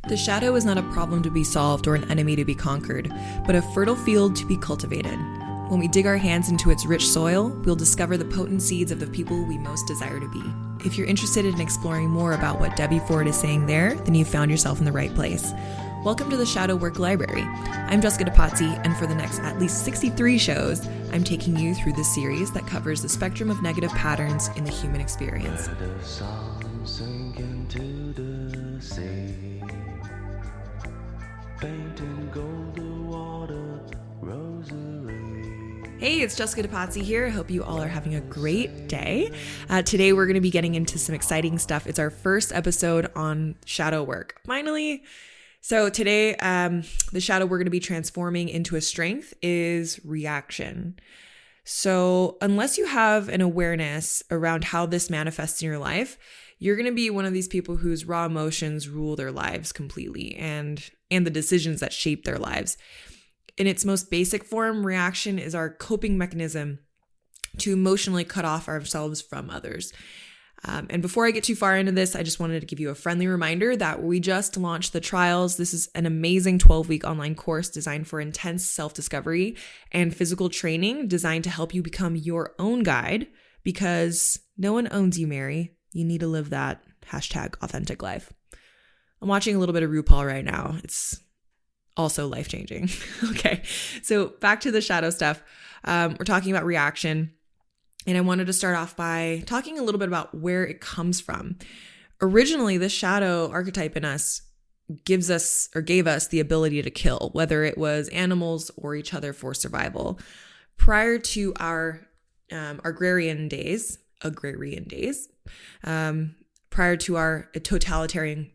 The shadow is not a problem to be solved or an enemy to be conquered, but a fertile field to be cultivated. When we dig our hands into its rich soil, we'll discover the potent seeds of the people we most desire to be. If you're interested in exploring more about what Debbie Ford is saying there, then you've found yourself in the right place. Welcome to the Shadow Work Library. I'm Jessica DePazzi, and for the next at least 63 shows, I'm taking you through this series that covers the spectrum of negative patterns in the human experience. Hey, it's Jessica DePazzi here. I hope you all are having a great day. Today we're going to be getting into some exciting stuff. It's our first episode on shadow work. Finally. So today, the shadow we're going to be transforming into a strength is reaction. So unless you have an awareness around how this manifests in your life, you're going to be one of these people whose raw emotions rule their lives completely and the decisions that shape their lives. In its most basic form, reaction is our coping mechanism to emotionally cut off ourselves from others. And before I get too far into this, I just wanted to give you a friendly reminder that we just launched the trials. This is an amazing 12-week online course designed for intense self-discovery and physical training designed to help you become your own guide, because no one owns you, Mary. You need to live that #authentic life. I'm watching a little bit of RuPaul right now. It's also life-changing. Okay, so back to the shadow stuff. We're talking about reaction. And I wanted to start off by talking a little bit about where it comes from. Originally, this shadow archetype in us gave us the ability to kill, whether it was animals or each other for survival. Prior to our agrarian days, prior to our totalitarian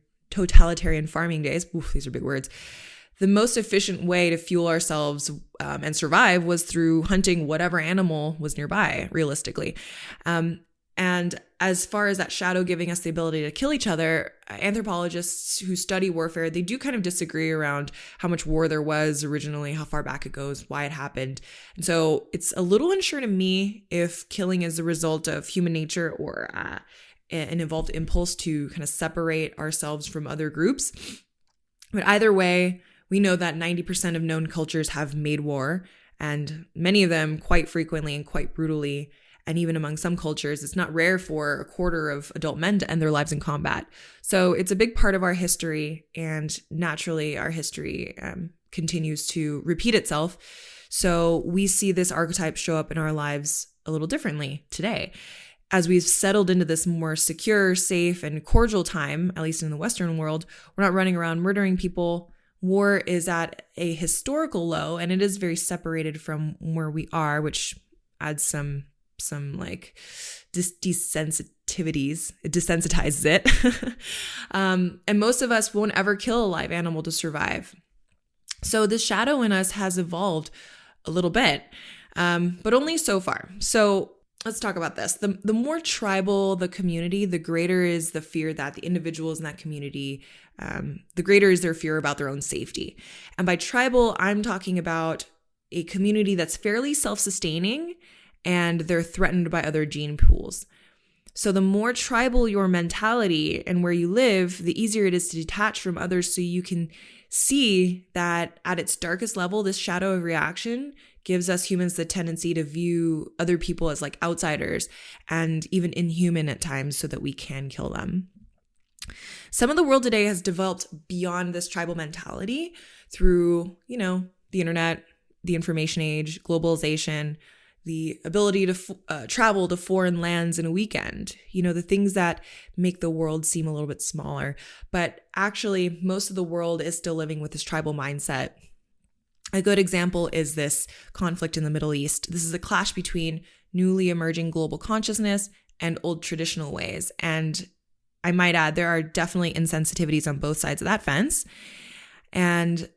farming days, these are big words, the most efficient way to fuel ourselves and survive was through hunting whatever animal was nearby, realistically. And as far as that shadow giving us the ability to kill each other, anthropologists who study warfare, they do kind of disagree around how much war there was originally, how far back it goes, why it happened. And so it's a little unsure to me if killing is the result of human nature or an evolved impulse to kind of separate ourselves from other groups. But either way, we know that 90% of known cultures have made war, and many of them quite frequently and quite brutally. And even among some cultures, it's not rare for a quarter of adult men to end their lives in combat. So it's a big part of our history, and naturally our history continues to repeat itself. So we see this archetype show up in our lives a little differently today. As we've settled into this more secure, safe, and cordial time, at least in the Western world, we're not running around murdering people. War is at a historical low, and it is very separated from where we are, which adds some like desensitivities. It desensitizes it. And most of us won't ever kill a live animal to survive. So this shadow in us has evolved a little bit, but only so far. So let's talk about this. The more tribal the community, the greater is the fear that the individuals in that community, the greater is their fear about their own safety. And by tribal, I'm talking about a community that's fairly self-sustaining and they're threatened by other gene pools. So the more tribal your mentality and where you live, the easier it is to detach from others, so you can see that at its darkest level, this shadow of reaction gives us humans the tendency to view other people as like outsiders and even inhuman at times so that we can kill them. Some of the world today has developed beyond this tribal mentality through, the internet, the information age, globalization, the ability to travel to foreign lands in a weekend, the things that make the world seem a little bit smaller. But actually, most of the world is still living with this tribal mindset. A good example is this conflict in the Middle East. This is a clash between newly emerging global consciousness and old traditional ways. And I might add, there are definitely insensitivities on both sides of that fence. And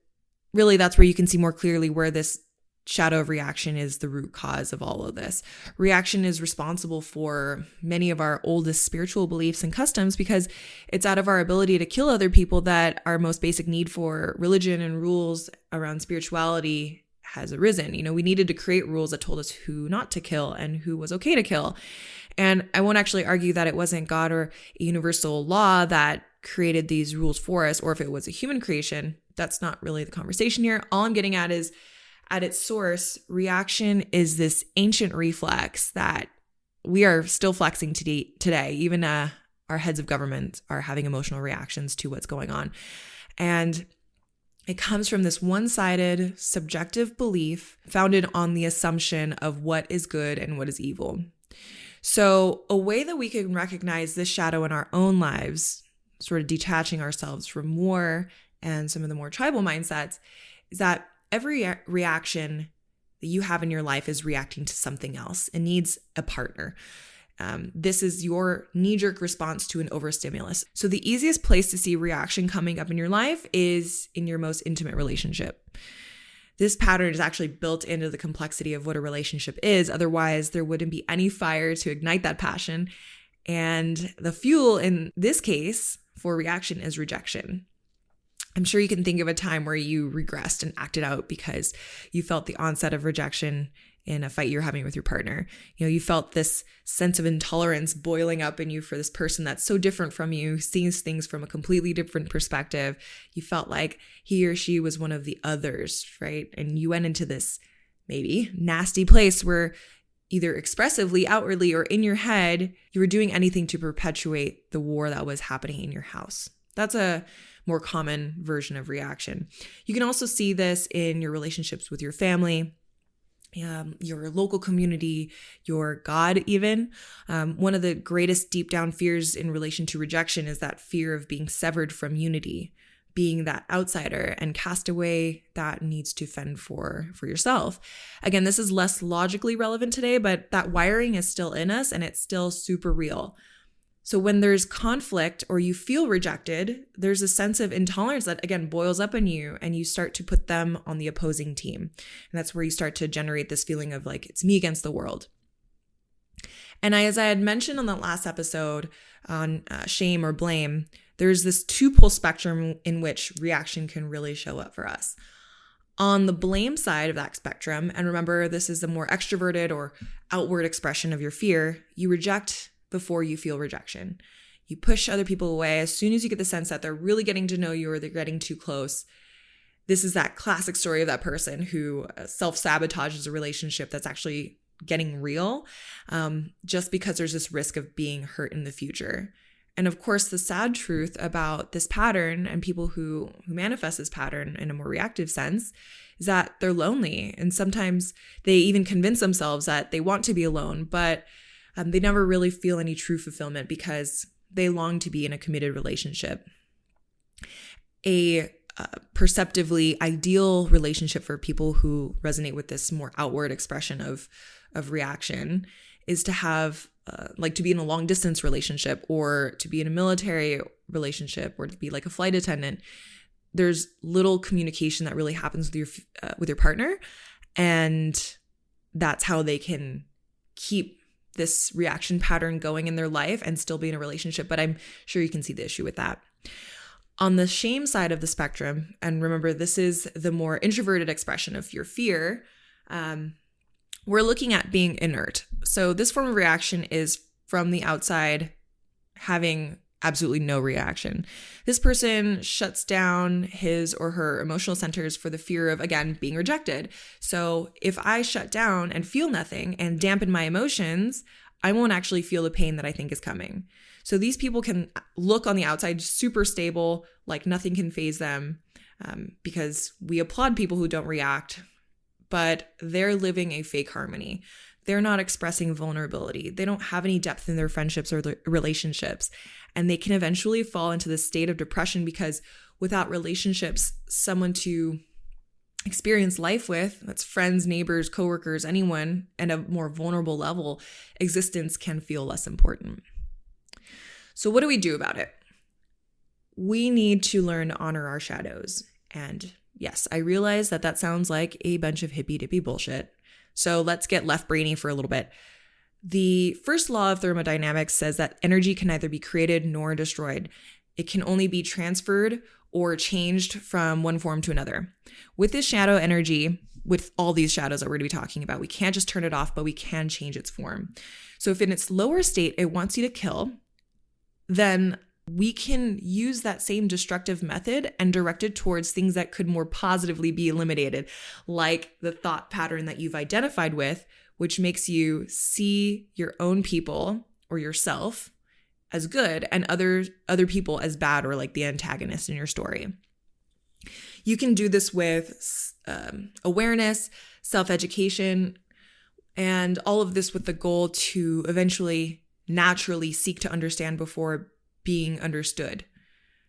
really, that's where you can see more clearly where this shadow of reaction is the root cause of all of this. Reaction is responsible for many of our oldest spiritual beliefs and customs, because it's out of our ability to kill other people that our most basic need for religion and rules around spirituality has arisen. We needed to create rules that told us who not to kill and who was okay to kill. And I won't actually argue that it wasn't God or a universal law that created these rules for us, or if it was a human creation. That's not really the conversation here. All I'm getting at is, at its source, reaction is this ancient reflex that we are still flexing today. Even our heads of government are having emotional reactions to what's going on. And it comes from this one-sided, subjective belief founded on the assumption of what is good and what is evil. So a way that we can recognize this shadow in our own lives, sort of detaching ourselves from war and some of the more tribal mindsets, is that every reaction that you have in your life is reacting to something else. It needs a partner. This is your knee-jerk response to an overstimulus. So the easiest place to see reaction coming up in your life is in your most intimate relationship. This pattern is actually built into the complexity of what a relationship is. Otherwise, there wouldn't be any fire to ignite that passion. And the fuel in this case for reaction is rejection. I'm sure you can think of a time where you regressed and acted out because you felt the onset of rejection in a fight you're having with your partner. You felt this sense of intolerance boiling up in you for this person that's so different from you, sees things from a completely different perspective. You felt like he or she was one of the others, right? And you went into this maybe nasty place where either expressively, outwardly, or in your head, you were doing anything to perpetuate the war that was happening in your house. That's a more common version of reaction. You can also see this in your relationships with your family, your local community, your God even. One of the greatest deep down fears in relation to rejection is that fear of being severed from unity, being that outsider and castaway that needs to fend for yourself. Again, this is less logically relevant today, but that wiring is still in us and it's still super real. So when there's conflict or you feel rejected, there's a sense of intolerance that, again, boils up in you and you start to put them on the opposing team. And that's where you start to generate this feeling of like, it's me against the world. And as I had mentioned on that last episode on shame or blame, there's this two-pole spectrum in which reaction can really show up for us. On the blame side of that spectrum, and remember, this is the more extroverted or outward expression of your fear, you reject before you feel rejection. You push other people away as soon as you get the sense that they're really getting to know you or they're getting too close. This is that classic story of that person who self-sabotages a relationship that's actually getting real, just because there's this risk of being hurt in the future. And of course, the sad truth about this pattern and people who manifest this pattern in a more reactive sense is that they're lonely. And sometimes they even convince themselves that they want to be alone, but they never really feel any true fulfillment because they long to be in a committed relationship. A perceptively ideal relationship for people who resonate with this more outward expression of reaction is to have to be in a long distance relationship or to be in a military relationship or to be like a flight attendant. There's little communication that really happens with your partner, and that's how they can keep this reaction pattern going in their life and still be in a relationship. But I'm sure you can see the issue with that. On the shame side of the spectrum, and remember, this is the more introverted expression of your fear, we're looking at being inert. So this form of reaction is from the outside, having absolutely no reaction. This person shuts down his or her emotional centers for the fear of, again, being rejected. So if I shut down and feel nothing and dampen my emotions, I won't actually feel the pain that I think is coming. So these people can look on the outside super stable, like nothing can faze them, because we applaud people who don't react, but they're living a fake harmony. They're not expressing vulnerability. They don't have any depth in their friendships or their relationships. And they can eventually fall into this state of depression because without relationships, someone to experience life with, that's friends, neighbors, coworkers, anyone at a more vulnerable level, existence can feel less important. So what do we do about it? We need to learn to honor our shadows. And yes, I realize that sounds like a bunch of hippy-dippy bullshit. So let's get left brainy for a little bit. The first law of thermodynamics says that energy can neither be created nor destroyed. It can only be transferred or changed from one form to another. With this shadow energy, with all these shadows that we're going to be talking about, we can't just turn it off, but we can change its form. So if in its lower state, it wants you to kill, then we can use that same destructive method and direct it towards things that could more positively be eliminated, like the thought pattern that you've identified with, which makes you see your own people or yourself as good and other people as bad, or like the antagonist in your story. You can do this with awareness, self-education, and all of this with the goal to eventually naturally seek to understand before being understood.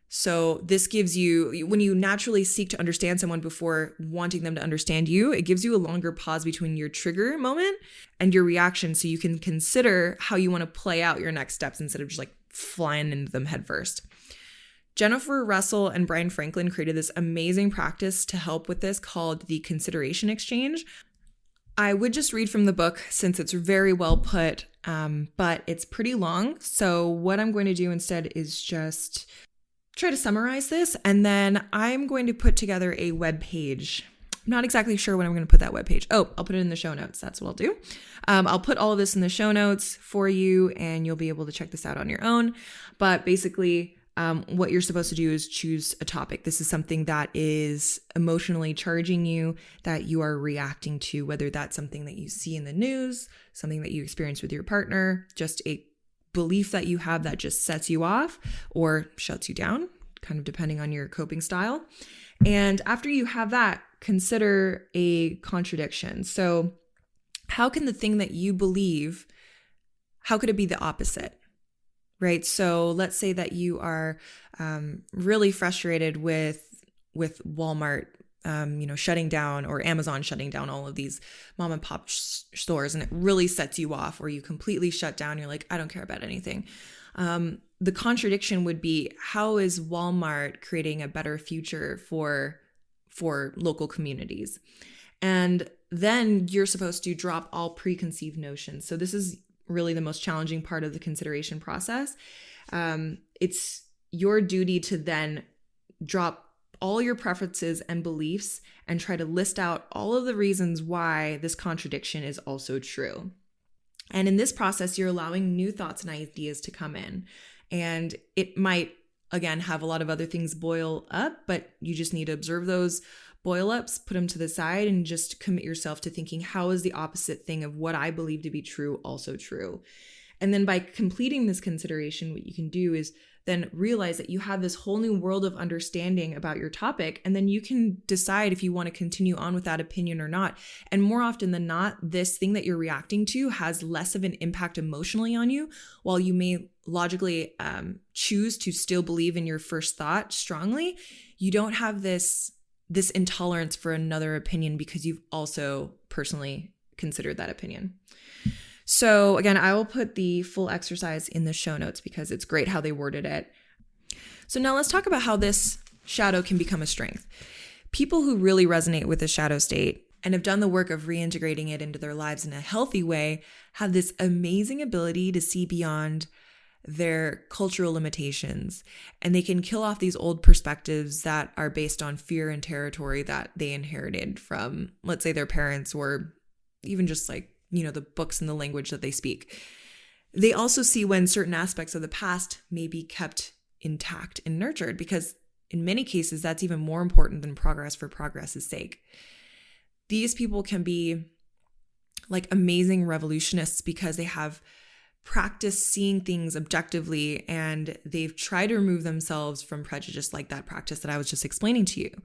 So this gives you, when you naturally seek to understand someone before wanting them to understand you, it gives you a longer pause between your trigger moment and your reaction, so you can consider how you want to play out your next steps instead of just like flying into them headfirst. Jennifer Russell and Brian Franklin created this amazing practice to help with this called the consideration exchange. I would just read from the book since it's very well put, but it's pretty long. So what I'm going to do instead is just try to summarize this, and then I'm going to put together a web page. I'm not exactly sure when I'm going to put that web page. Oh, I'll put it in the show notes. That's what I'll do. I'll put all of this in the show notes for you, and you'll be able to check this out on your own. But basically, what you're supposed to do is choose a topic. This is something that is emotionally charging you, that you are reacting to, whether that's something that you see in the news, something that you experience with your partner, just a belief that you have that just sets you off or shuts you down, kind of depending on your coping style. And after you have that, consider a contradiction. So how can the thing that you believe, how could it be the opposite? Right? So let's say that you are really frustrated with Walmart, shutting down, or Amazon shutting down all of these mom and pop stores, and it really sets you off, or you completely shut down. You're like, I don't care about anything. The contradiction would be, how is Walmart creating a better future for local communities? And then you're supposed to drop all preconceived notions. So this is really the most challenging part of the consideration process. It's your duty to then drop all your preferences and beliefs and try to list out all of the reasons why this contradiction is also true. And in this process, you're allowing new thoughts and ideas to come in. And it might, again, have a lot of other things boil up, but you just need to observe those boil ups, put them to the side, and just commit yourself to thinking, how is the opposite thing of what I believe to be true also true? And then by completing this consideration, what you can do is then realize that you have this whole new world of understanding about your topic, and then you can decide if you want to continue on with that opinion or not. And more often than not, this thing that you're reacting to has less of an impact emotionally on you. While you may logically choose to still believe in your first thought strongly, you don't have this intolerance for another opinion because you've also personally considered that opinion. So again, I will put the full exercise in the show notes because it's great how they worded it. So now let's talk about how this shadow can become a strength. People who really resonate with the shadow state and have done the work of reintegrating it into their lives in a healthy way have this amazing ability to see beyond their cultural limitations, and they can kill off these old perspectives that are based on fear and territory that they inherited from, let's say, their parents, or even just like, the books and the language that they speak. They also see when certain aspects of the past may be kept intact and nurtured, because in many cases, that's even more important than progress for progress's sake. These people can be like amazing revolutionists because they have practiced seeing things objectively, and they've tried to remove themselves from prejudice, like that practice that I was just explaining to you.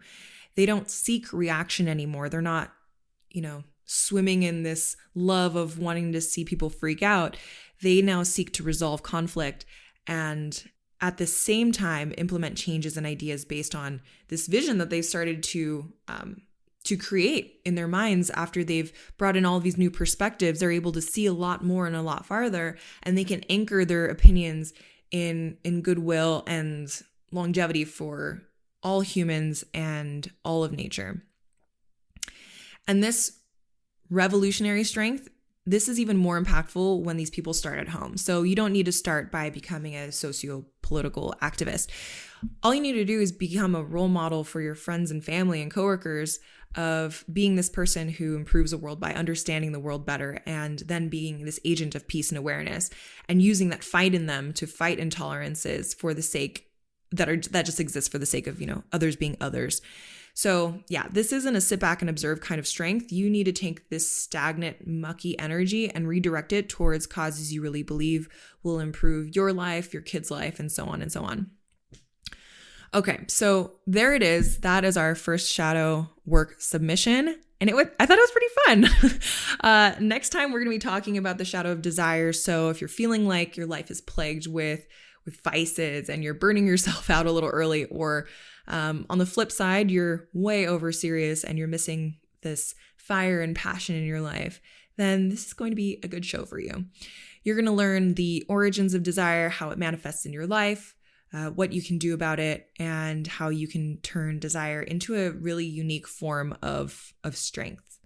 They don't seek reaction anymore. They're not, swimming in this love of wanting to see people freak out. They now seek to resolve conflict and at the same time implement changes and ideas based on this vision that they've started to create in their minds. After they've brought in all of these new perspectives, they're able to see a lot more and a lot farther, and they can anchor their opinions in goodwill and longevity for all humans and all of nature. And this revolutionary strength this is even more impactful when these people start at home. So you don't need to start by becoming a socio-political activist. All you need to do is become a role model for your friends and family and coworkers of being this person who improves the world by understanding the world better, and then being this agent of peace and awareness, and using that fight in them to fight intolerances for the sake that just exists for the sake of, others being others. So yeah, this isn't a sit back and observe kind of strength. You need to take this stagnant, mucky energy and redirect it towards causes you really believe will improve your life, your kid's life, and so on and so on. Okay, so there it is. That is our first shadow work submission. And I thought it was pretty fun. Next time, we're going to be talking about the shadow of desire. So if you're feeling like your life is plagued with vices and you're burning yourself out a little early, or on the flip side, you're way over serious and you're missing this fire and passion in your life, then this is going to be a good show for you. You're going to learn the origins of desire, how it manifests in your life, what you can do about it, and how you can turn desire into a really unique form of strength.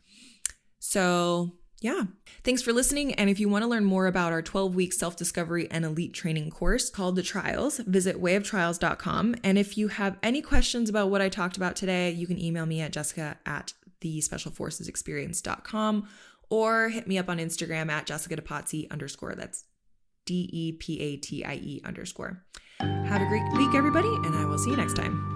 So yeah, thanks for listening. And if you want to learn more about our 12-week self-discovery and elite training course called The Trials, visit wayoftrials.com. And if you have any questions about what I talked about today, you can email me at jessica@thespecialforcesexperience.com, or hit me up on Instagram at jessicadepatsi_. That's DEPATIE_. Have a great week, everybody, and I will see you next time.